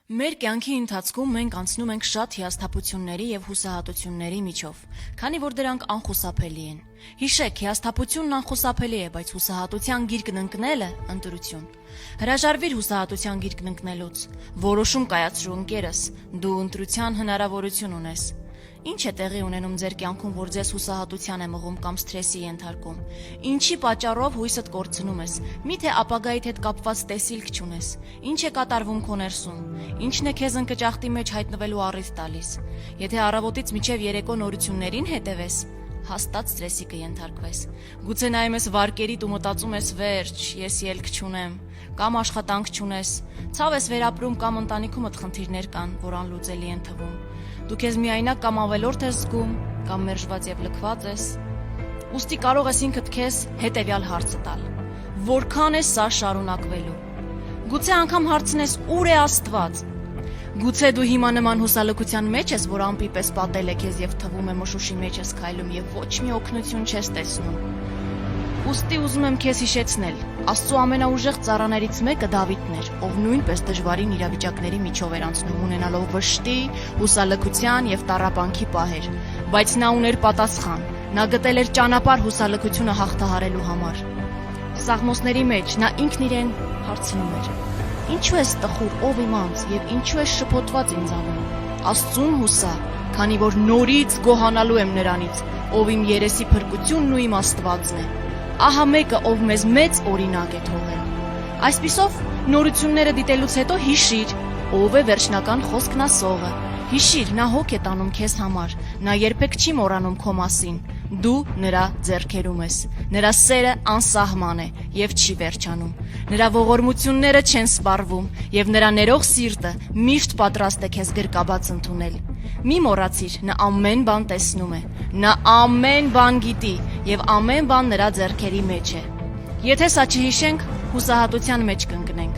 Մեր կյանքի ընթացքում մենք անցնում ենք շատ հիասթափությունների եւ հուսահատությունների միջով, քանի որ դրանք անխուսափելի են։ Հիշեք, հիասթափությունն անխուսափելի է, բայց հուսահատության գիրկն ընկնելը ընտրություն։ Հրաժարվիր հուսահատության գիրկն ընկնելուց։ Որոշում կայացրու ընկերս, դու ընտրության հնարավորություն ունես։ Ինչ է տեղի ունենում ձեր կյանքում, որ ձեզ հուսահատության է մղում կամ սթրեսի ենթարկում։ Ինչի պատճառով հույսդ կորցնում ես։ Միթե ապագայիդ հետ կապված տեսիլք չունես։ Ինչ է կատարվում քո ներսում։ Ինչն է քեզ ընկճախտի մեջ հայտնվելու առիթ տալիս։ Եթե առավոտից մինչև երեկո նորություններին հետևես, հաստատ սթրեսի կենթարկվես։ Գուցե նայում ես վարկերիդ ու մտածում ես վերջ, ես ելք չունեմ, կամ աշխատանք չունես, ցավ ես վերապրում կամ ընտանիքումդ խնդիրներ կան, որ անլուծելի են թվում։ Դու քեզ միայնակ կամ ավելորդ ես զգում, կամ մերժված եւ լքված ես։ Ուստի կարող ես ինքդ քեզ հետեւյալ հարցը տալ. որքան է սա շարունակվելու։ Գուցե անգամ հարցնես՝ ուր է Աստված։ Գուցե դու հիմա նման հուսալքության մեջ ես, որ ամպի պես պատել է քեզ եւ թվում է մշուշի մեջ ես քայլում եւ ոչ մի օգնություն չես տեսնում։ Ուստի ուզում եմ քեզ հիշեցնել, Աստծո ամենաուժեղ ծառաներից մեկը Դավիթն էր, ով նույնպես դժվարին իրավիճակների միջով էր անցնում, ունենալով վշտի, հուսալքության եւ տառապանքի պահեր, բայց նա ուներ պատասխան։ Նա գտել էր ճանապարհ հուսալքությունը հաղթահարելու համար։ Սաղմոսների մեջ նա ինքն իրեն հարցնում էր. Ինչու ես տխուր, ով իմ անձ, եւ ինչու ես շփոթված ինձանում։ Աստծուն հուսա, քանի որ նորից գոհանալու եմ նրանից, ով իմ երեսի փրկությունն ու իմ Աստվածն է։ Ահա մեկը, ով մեզ մեծ օրինակ է թողել։ Այսպիսով, նորությունները դիտելուց հետո հիշիր, ով է վերջնական խոսքն ասողը։ Հիշիր, նա հոգ է տանում քեզ համար, նա երբեք չի մոռանում քո մասին։ Դու նրա ձեռքերում ես։ Նրա սերը անսահման է եւ չի վերջանում։ Նրա ողորմությունները չեն սպառվում եւ նրա ներող սիրտը միշտ պատրաստ է քեզ գրկաբաց ընդունել։ Մի մոռացիր, նա ամեն բան տեսնում է։ Նա ամեն բան գիտի եւ ամեն բան նրա ձեռքերի մեջ է։ Եթե սա չհիշենք, հուսահատության մեջ կընկնենք։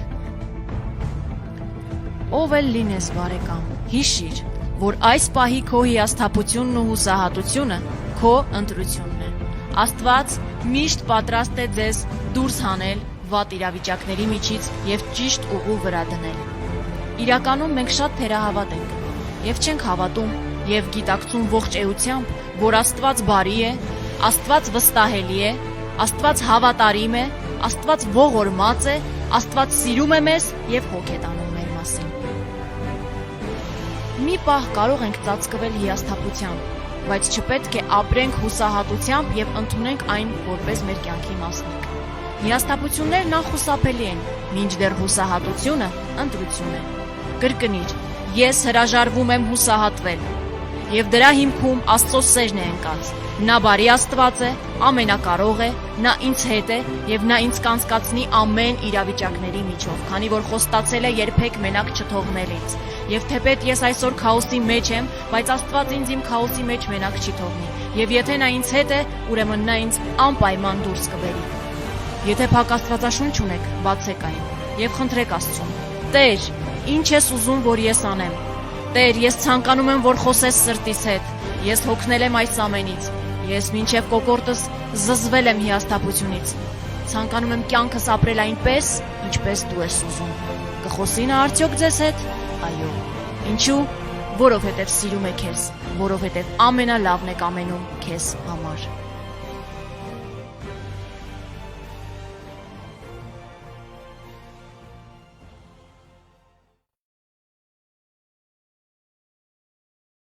Ով էլ լինես բարեկամ, հիշիր, որ այս պահի քո հիասթափությունն ու հուսահատությունը քո ընտրությունն է։ Աստված միշտ պատրաստ է ձեզ դուրս հանել վատ իրավիճակների միջից եւ ճիշտ ուղու վրա դնել։ Իրականում մենք շատ թերահավատ ենք եւ չենք հավատում եւ գիտակցում ողջ էությամբ, որ Աստված բարի է, Աստված վստահելի է, Աստված հավատարիմ է, Աստված ողորմած է, Աստված սիրում է մեզ եւ հոգ է տանում մեր մասին։ Մի պահ կարող ենք ծածկվել հիասթափությամբ, բայց չպետք է ապրենք հուսահատությամբ եւ ընդունենք այն որպես մեր կյանքի մասնիկ։ Հիասթափություններն անխուսափելի են, մինչդեռ հուսահատությունը ընտրություն է։ Կրկնիր, ես հրաժարվում եմ հուսահատվել, եւ դրա հիմքում Աստծո սերն է ընկած։ Նա բարի Աստված է, ամենակարող է, նա ինձ հետ է եւ նա ինձ կանցկացնի ամեն իրավիճակների միջով, քանի որ խոստացել է երբեք մենակ չթողնելից։ Եվ թեպետ ես այսօր քաոսի մեջ եմ, բայց Աստված ինձ իմ քաոսի մեջ մենակ չի թողնի։ Եվ եթե նա ինձ հետ է, ուրեմն նա ինձ անպայման դուրս կբերի։ Եթե փակ Աստվածաշունչ ունեք, բացեք այն եւ խնդրեք Աստծուն. Տեր, ինչ ես ուզում, որ ես անեմ։ Տեր, ես ցանկանում եմ, որ խոսես սրտիս հետ։ Ես հոգնել եմ այս ամենից։ Ես մինչև կոկորդս զզվել եմ հիասթափությունից։ Ցանկանում եմ կյանքս ապրել այնպես, ինչպես դու ես ուզում։ Կխոսի նա արդյոք ձեզ հետ։ Այո։ Ինչու՞։ Որովհետև սիրում է քեզ, որովհետև ամենալավն է կամենում քեզ համար։